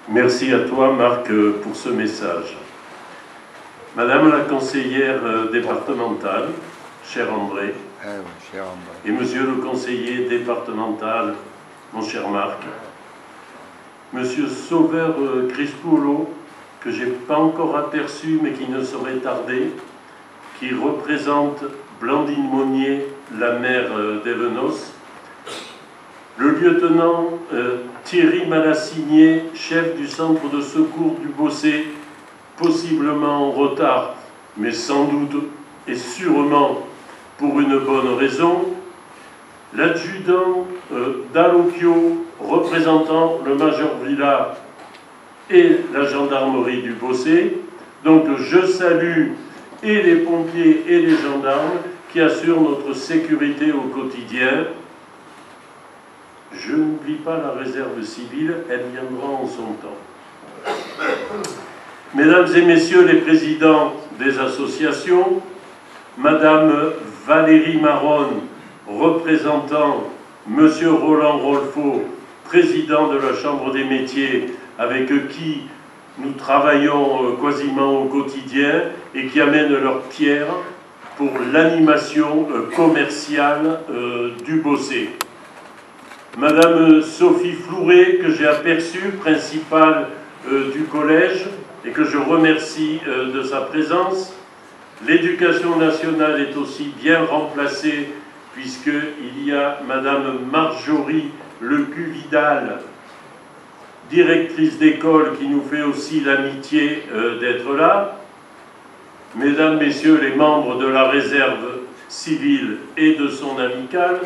Merci à toi, Marc, pour ce message. Madame la conseillère départementale, cher André, et monsieur le conseiller départemental, mon cher Marc, monsieur Sauveur Crispuolo, que je n'ai pas encore aperçu, mais qui ne saurait tarder, qui représente Blandine Monnier, la maire d'Evenos, le lieutenant Thierry Malassigné, chef du centre de secours du Bossé, possiblement en retard, mais sans doute et sûrement pour une bonne raison, l'adjudant Dallocchio, représentant le Major Villa et la gendarmerie du Bossé. Donc je salue et les pompiers et les gendarmes qui assurent notre sécurité au quotidien. Je n'oublie pas la réserve civile, elle viendra en son temps. Mesdames et messieurs les présidents des associations, Madame Valérie Maronne, représentant Monsieur Roland Rolfo, président de la Chambre des métiers, avec qui nous travaillons quasiment au quotidien et qui amènent leur pierre pour l'animation commerciale du Bossé. Madame Sophie Flouret, que j'ai aperçue, principale du collège, et que je remercie de sa présence. L'éducation nationale est aussi bien remplacée, puisqu'il y a Madame Marjorie Lecu-Vidal, directrice d'école, qui nous fait aussi l'amitié d'être là. Mesdames, Messieurs les membres de la réserve civile et de son amicale,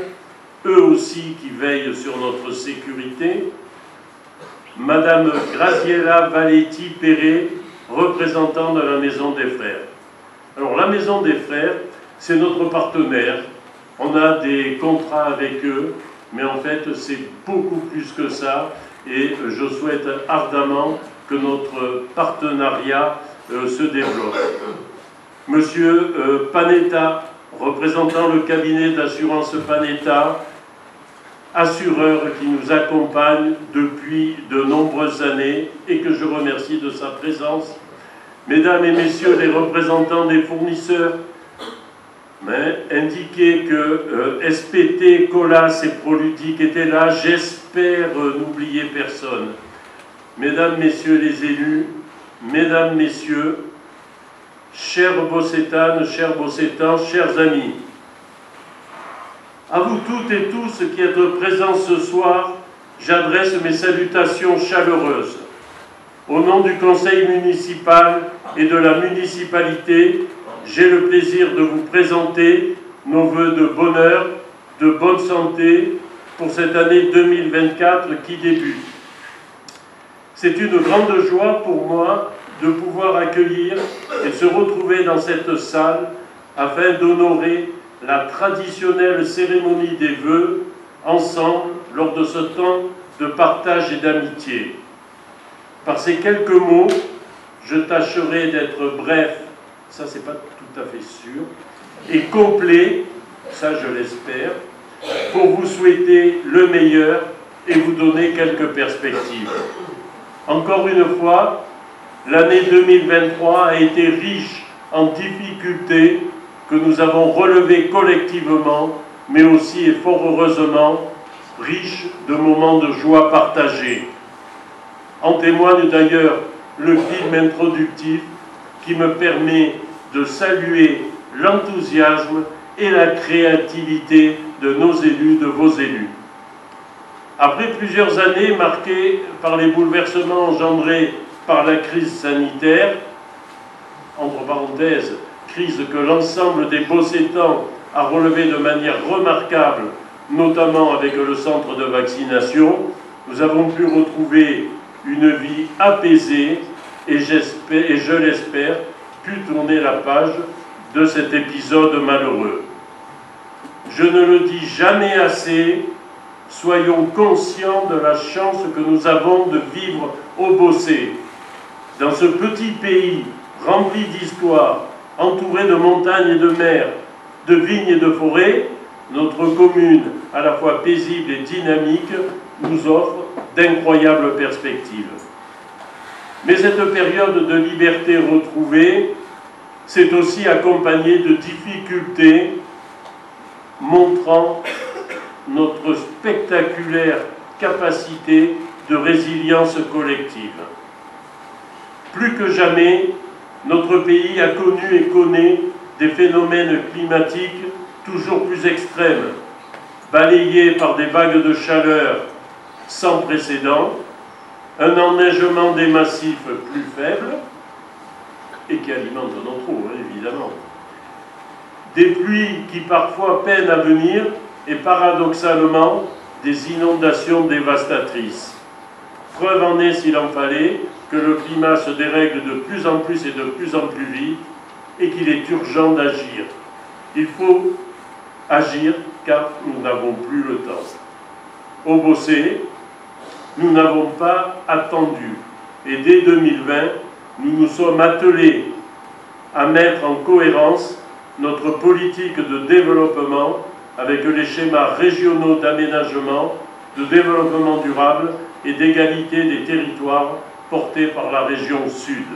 eux aussi qui veillent sur notre sécurité. Madame Graziella Valetti-Perret, représentant de la Maison des Frères. Alors la Maison des Frères, c'est notre partenaire. On a des contrats avec eux, mais en fait c'est beaucoup plus que ça. Et je souhaite ardemment que notre partenariat se développe. Monsieur Panetta, représentant le cabinet d'assurance Panetta, assureur qui nous accompagne depuis de nombreuses années et que je remercie de sa présence. Mesdames et messieurs les représentants des fournisseurs, indiquez que SPT, Colas et Proludic étaient là. J'espère n'oublier personne. Mesdames, messieurs les élus, mesdames, messieurs, chers Bossétanes, chers Bossétans, chers amis, à vous toutes et tous qui êtes présents ce soir, j'adresse mes salutations chaleureuses. Au nom du conseil municipal et de la municipalité, j'ai le plaisir de vous présenter nos vœux de bonheur, de bonne santé pour cette année 2024 qui débute. C'est une grande joie pour moi de pouvoir accueillir et se retrouver dans cette salle afin d'honorer la traditionnelle cérémonie des vœux ensemble lors de ce temps de partage et d'amitié. Par ces quelques mots, je tâcherai d'être bref, ça c'est pas tout à fait sûr, et complet, ça je l'espère, pour vous souhaiter le meilleur et vous donner quelques perspectives. Encore une fois, l'année 2023 a été riche en difficultés que nous avons relevées collectivement, mais aussi et fort heureusement, riche de moments de joie partagés. En témoigne d'ailleurs le film introductif qui me permet de saluer l'enthousiasme et la créativité de nos élus, de vos élus. Après plusieurs années marquées par les bouleversements engendrés par la crise sanitaire, entre parenthèses, crise que l'ensemble des Bossétans a relevée de manière remarquable, notamment avec le centre de vaccination, nous avons pu retrouver une vie apaisée et je l'espère, pu tourner la page de cet épisode malheureux. Je ne le dis jamais assez, soyons conscients de la chance que nous avons de vivre au Bossé. Dans ce petit pays rempli d'histoire, entouré de montagnes et de mers, de vignes et de forêts, notre commune, à la fois paisible et dynamique, nous offre d'incroyables perspectives. Mais cette période de liberté retrouvée s'est aussi accompagnée de difficultés montrant notre spectaculaire capacité de résilience collective. Plus que jamais, notre pays a connu et connaît des phénomènes climatiques toujours plus extrêmes, balayés par des vagues de chaleur sans précédent, un enneigement des massifs plus faible, et qui alimente notre eau, évidemment. Des pluies qui parfois peinent à venir, et paradoxalement, des inondations dévastatrices. Preuve en est, s'il en fallait, que le climat se dérègle de plus en plus et de plus en plus vite, et qu'il est urgent d'agir. Il faut agir car nous n'avons plus le temps. Au Bossé, nous n'avons pas attendu. Et dès 2020, nous nous sommes attelés à mettre en cohérence notre politique de développement avec les schémas régionaux d'aménagement, de développement durable et d'égalité des territoires portés par la région Sud.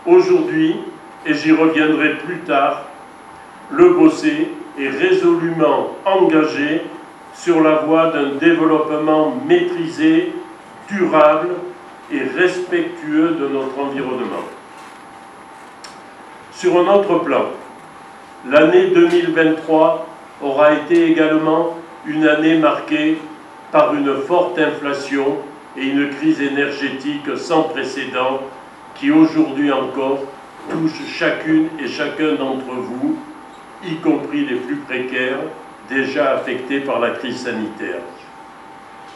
Aujourd'hui, et j'y reviendrai plus tard, le Bossé est résolument engagé sur la voie d'un développement maîtrisé, durable et respectueux de notre environnement. Sur un autre plan, l'année 2023 aura été également une année marquée par une forte inflation et une crise énergétique sans précédent qui aujourd'hui encore touche chacune et chacun d'entre vous, y compris les plus précaires, déjà affectés par la crise sanitaire.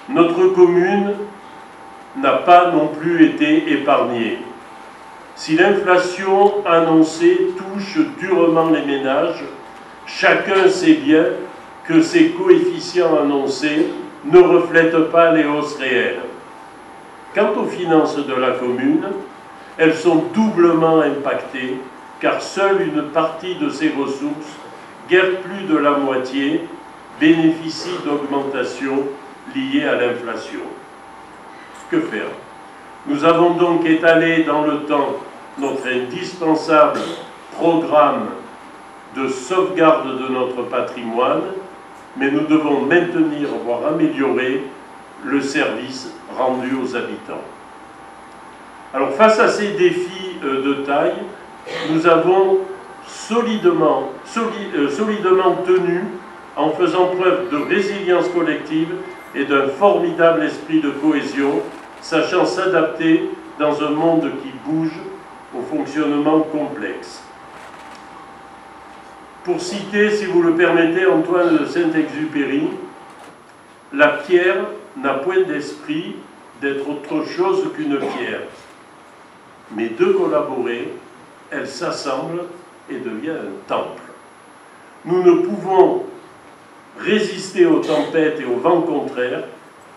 Notre commune n'a pas non plus été épargnée. Si l'inflation annoncée touche durement les ménages, chacun sait bien que ces coefficients annoncés ne reflètent pas les hausses réelles. Quant aux finances de la commune, elles sont doublement impactées car seule une partie de ses ressources, guère plus de la moitié, bénéficie d'augmentations liées à l'inflation. Que faire? Nous avons donc étalé dans le temps notre indispensable programme de sauvegarde de notre patrimoine, mais nous devons maintenir, voire améliorer, le service rendu aux habitants. Alors face à ces défis de taille, nous avons solidement tenu en faisant preuve de résilience collective et d'un formidable esprit de cohésion, sachant s'adapter dans un monde qui bouge au fonctionnement complexe. Pour citer, si vous le permettez, Antoine de Saint-Exupéry, la pierre n'a point d'esprit d'être autre chose qu'une pierre. Mais deux collaborées, elle s'assemble et devient un temple. Nous ne pouvons résister aux tempêtes et aux vents contraires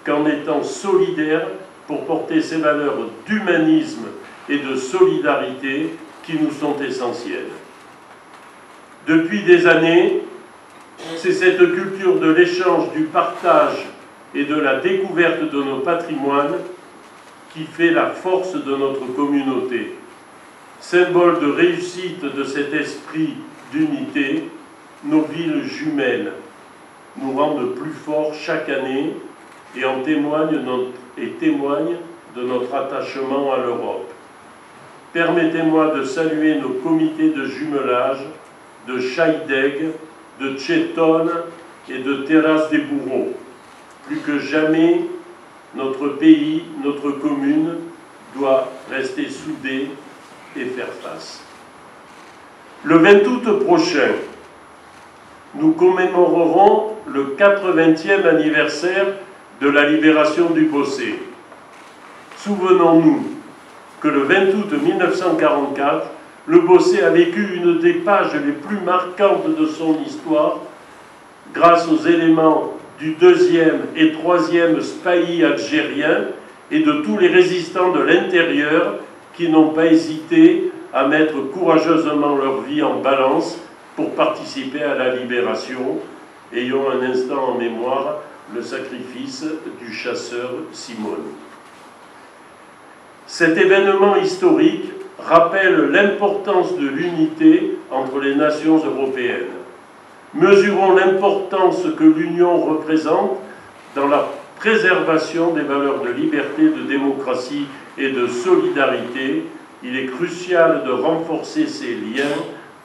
qu'en étant solidaires pour porter ces valeurs d'humanisme et de solidarité qui nous sont essentielles. Depuis des années, c'est cette culture de l'échange, du partage et de la découverte de nos patrimoines qui fait la force de notre communauté. Symbole de réussite de cet esprit d'unité, nos villes jumelles nous rendent plus forts chaque année et en témoignent de notre attachement à l'Europe. Permettez-moi de saluer nos comités de jumelage de Scheidegg, de Tchétonne et de Terrasse des Bourreaux. Plus que jamais, notre pays, notre commune, doit rester soudé et faire face. Le 20 août prochain, nous commémorerons le 80e anniversaire de la libération du Bossé. Souvenons-nous que le 20 août 1944, le Bossé a vécu une des pages les plus marquantes de son histoire grâce aux éléments du 2e et 3e SPAI algérien et de tous les résistants de l'intérieur qui n'ont pas hésité à mettre courageusement leur vie en balance pour participer à la libération. Ayons un instant en mémoire le sacrifice du chasseur Simone. Cet événement historique rappelle l'importance de l'unité entre les nations européennes. Mesurons l'importance que l'Union représente dans la préservation des valeurs de liberté, de démocratie et de solidarité. Il est crucial de renforcer ces liens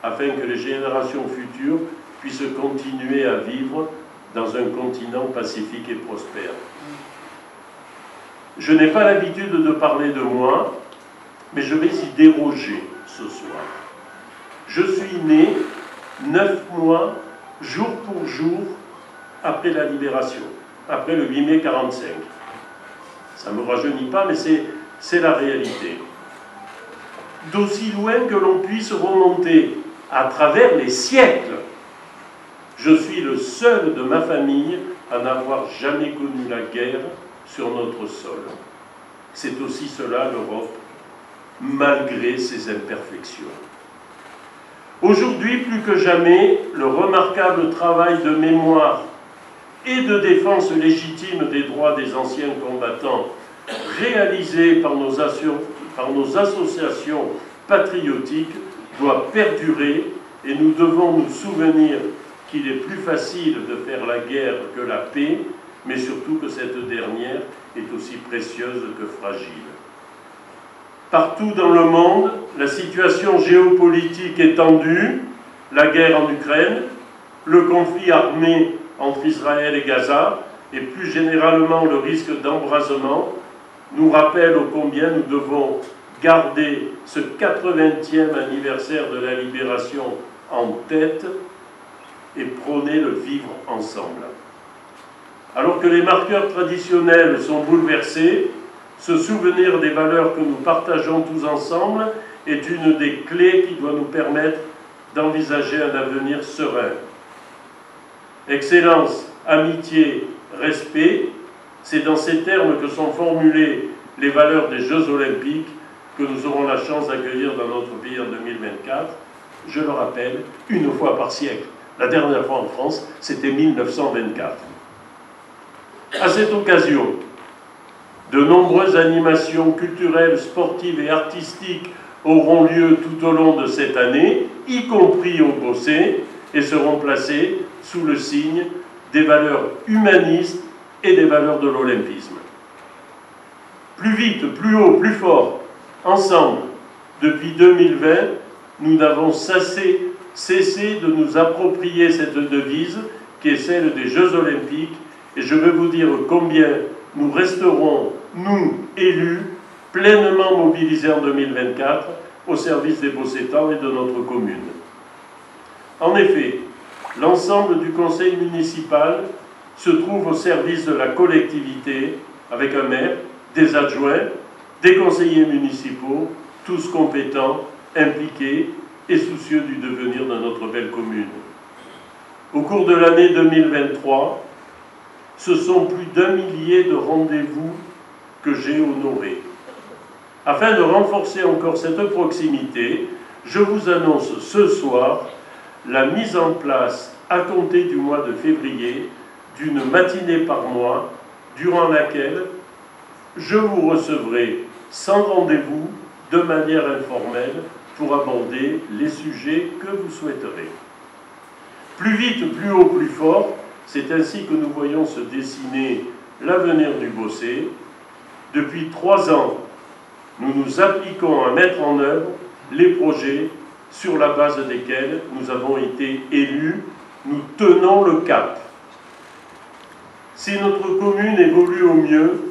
afin que les générations futures puissent continuer à vivre dans un continent pacifique et prospère. Je n'ai pas l'habitude de parler de moi, mais je vais y déroger ce soir. Je suis né 9 mois, jour pour jour, après la libération, après le 8 mai 1945. Ça ne me rajeunit pas, mais c'est la réalité. D'aussi loin que l'on puisse remonter à travers les siècles, je suis le seul de ma famille à n'avoir jamais connu la guerre sur notre sol. C'est aussi cela l'Europe, malgré ses imperfections. Aujourd'hui, plus que jamais, le remarquable travail de mémoire et de défense légitime des droits des anciens combattants réalisé par nos associations patriotiques doit perdurer et nous devons nous souvenir qu'il est plus facile de faire la guerre que la paix, mais surtout que cette dernière est aussi précieuse que fragile. Partout dans le monde, la situation géopolitique est tendue, la guerre en Ukraine, le conflit armé entre Israël et Gaza, et plus généralement le risque d'embrasement, nous rappellent ô combien nous devons garder ce 80e anniversaire de la libération en tête et prôner le vivre ensemble. Alors que les marqueurs traditionnels sont bouleversés, se souvenir des valeurs que nous partageons tous ensemble est une des clés qui doit nous permettre d'envisager un avenir serein. Excellence, amitié, respect, c'est dans ces termes que sont formulées les valeurs des Jeux Olympiques que nous aurons la chance d'accueillir dans notre pays en 2024. Je le rappelle, une fois par siècle. La dernière fois en France, c'était 1924. À cette occasion, de nombreuses animations culturelles, sportives et artistiques auront lieu tout au long de cette année, y compris au Bossé, et seront placées sous le signe des valeurs humanistes et des valeurs de l'olympisme. Plus vite, plus haut, plus fort, ensemble, depuis 2020, nous n'avons cessé de nous approprier cette devise qui est celle des Jeux Olympiques, et je veux vous dire combien nous resterons, nous, élus, pleinement mobilisés en 2024 au service des Bossétans et de notre commune. En effet, l'ensemble du conseil municipal se trouve au service de la collectivité, avec un maire, des adjoints, des conseillers municipaux, tous compétents, impliqués et soucieux du devenir de notre belle commune. Au cours de l'année 2023, ce sont plus d'1 millier de rendez-vous que j'ai honorés. Afin de renforcer encore cette proximité, je vous annonce ce soir la mise en place, à compter du mois de février, d'une matinée par mois, durant laquelle je vous recevrai sans rendez-vous, de manière informelle, pour aborder les sujets que vous souhaiterez. Plus vite, plus haut, plus fort, c'est ainsi que nous voyons se dessiner l'avenir du Bossé. Depuis 3 ans, nous nous appliquons à mettre en œuvre les projets sur la base desquels nous avons été élus. Nous tenons le cap. Si notre commune évolue au mieux,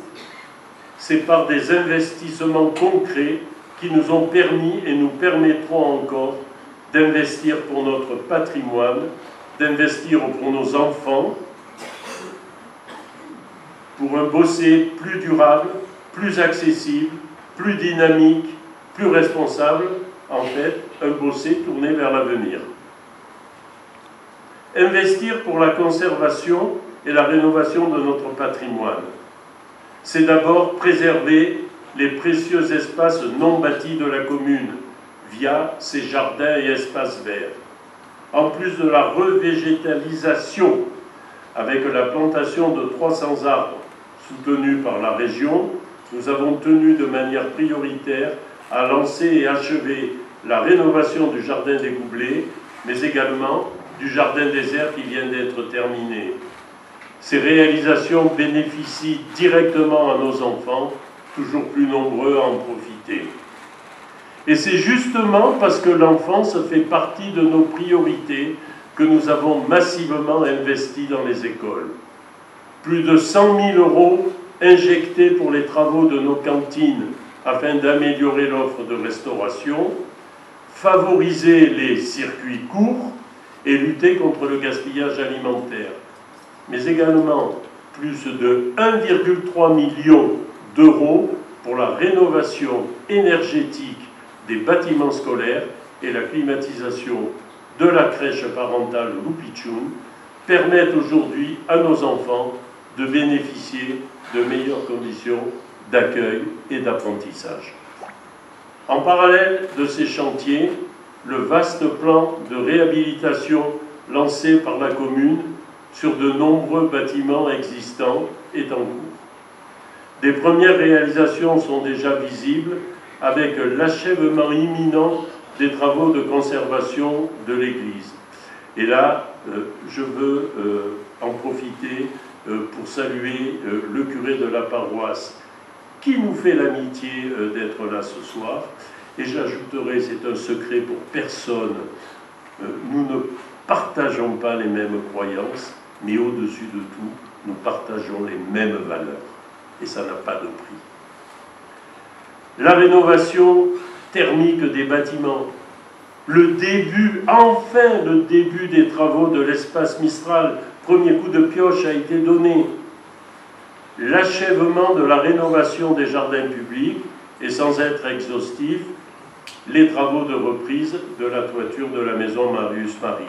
c'est par des investissements concrets qui nous ont permis et nous permettront encore d'investir pour notre patrimoine, d'investir pour nos enfants, pour un Bossé plus durable, plus accessible, plus dynamique, plus responsable, en fait, un Bossé tourné vers l'avenir. Investir pour la conservation et la rénovation de notre patrimoine, c'est d'abord préserver les précieux espaces non bâtis de la commune via ses jardins et espaces verts. En plus de la revégétalisation avec la plantation de 300 arbres soutenus par la région, nous avons tenu de manière prioritaire à lancer et achever la rénovation du jardin des Goublets, mais également du jardin désert qui vient d'être terminé. Ces réalisations bénéficient directement à nos enfants, toujours plus nombreux à en profiter. Et c'est justement parce que l'enfance fait partie de nos priorités que nous avons massivement investi dans les écoles. Plus de 100 000 € injectés pour les travaux de nos cantines afin d'améliorer l'offre de restauration, favoriser les circuits courts et lutter contre le gaspillage alimentaire. Mais également plus de 1,3 million d'euros pour la rénovation énergétique des bâtiments scolaires et la climatisation de la crèche parentale Loupichoun permettent aujourd'hui à nos enfants de bénéficier de meilleures conditions d'accueil et d'apprentissage. En parallèle de ces chantiers, le vaste plan de réhabilitation lancé par la commune sur de nombreux bâtiments existants est en cours. Des premières réalisations sont déjà visibles avec l'achèvement imminent des travaux de conservation de l'église. Et là, je veux en profiter pour saluer le curé de la paroisse qui nous fait l'amitié d'être là ce soir. Et j'ajouterai, c'est un secret pour personne, nous ne partageons pas les mêmes croyances, mais au-dessus de tout, nous partageons les mêmes valeurs. Et ça n'a pas de prix. La rénovation thermique des bâtiments, le début, enfin le début des travaux de l'espace Mistral, premier coup de pioche a été donné. L'achèvement de la rénovation des jardins publics, et sans être exhaustif, les travaux de reprise de la toiture de la maison Marius Marie.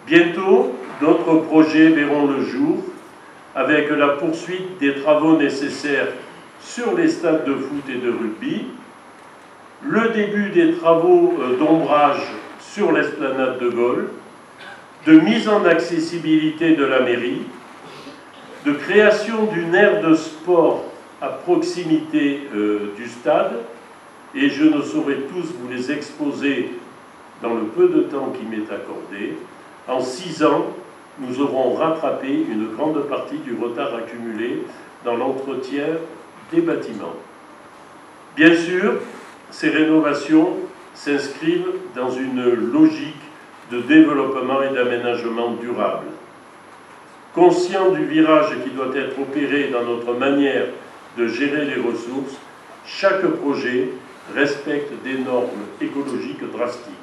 Bientôt, d'autres projets verront le jour, avec la poursuite des travaux nécessaires sur les stades de foot et de rugby, le début des travaux d'ombrage sur l'esplanade de Gaulle, de mise en accessibilité de la mairie, de création d'une aire de sport à proximité du stade, et je ne saurais tous vous les exposer dans le peu de temps qui m'est accordé. En 6 ans, nous aurons rattrapé une grande partie du retard accumulé dans l'entretien des bâtiments. Bien sûr, ces rénovations s'inscrivent dans une logique de développement et d'aménagement durable. Conscient du virage qui doit être opéré dans notre manière de gérer les ressources, chaque projet respecte des normes écologiques drastiques.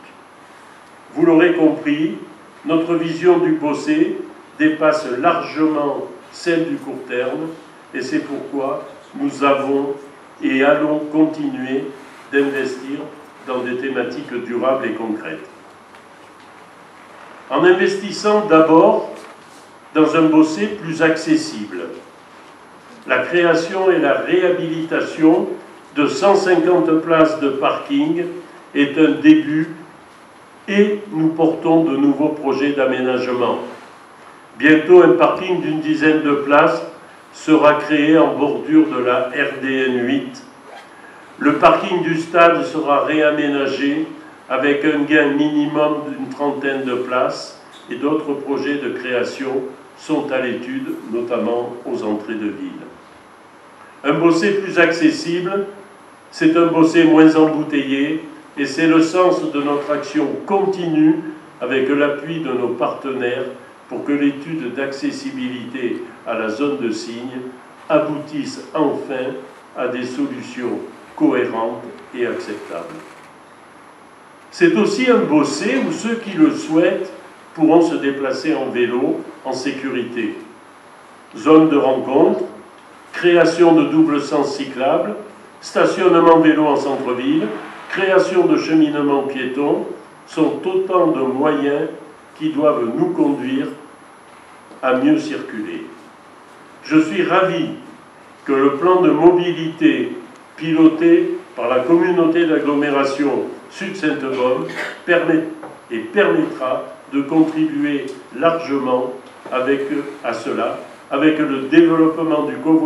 Vous l'aurez compris, notre vision du Beaussais dépasse largement celle du court terme, et c'est pourquoi nous avons et allons continuer d'investir dans des thématiques durables et concrètes. En investissant d'abord dans un Beaussais plus accessible, la création et la réhabilitation de 150 places de parking est un début et nous portons de nouveaux projets d'aménagement. Bientôt, un parking d'une dizaine de places sera créé en bordure de la RDN 8. Le parking du stade sera réaménagé avec un gain minimum d'une trentaine de places et d'autres projets de création sont à l'étude, notamment aux entrées de ville. Un Beaussais plus accessible, c'est un Beaussais moins embouteillé et c'est le sens de notre action continue avec l'appui de nos partenaires pour que l'étude d'accessibilité à la zone de Signes aboutisse enfin à des solutions cohérentes et acceptables. C'est aussi un Beaussais où ceux qui le souhaitent pourront se déplacer en vélo en sécurité. Zone de rencontre, création de double sens cyclable, stationnement vélo en centre-ville, création de cheminements piétons sont autant de moyens qui doivent nous conduire à mieux circuler. Je suis ravi que le plan de mobilité piloté par la communauté d'agglomération Sud-Sainte-Baume permettra de contribuer largement à cela, avec le développement du covoiturage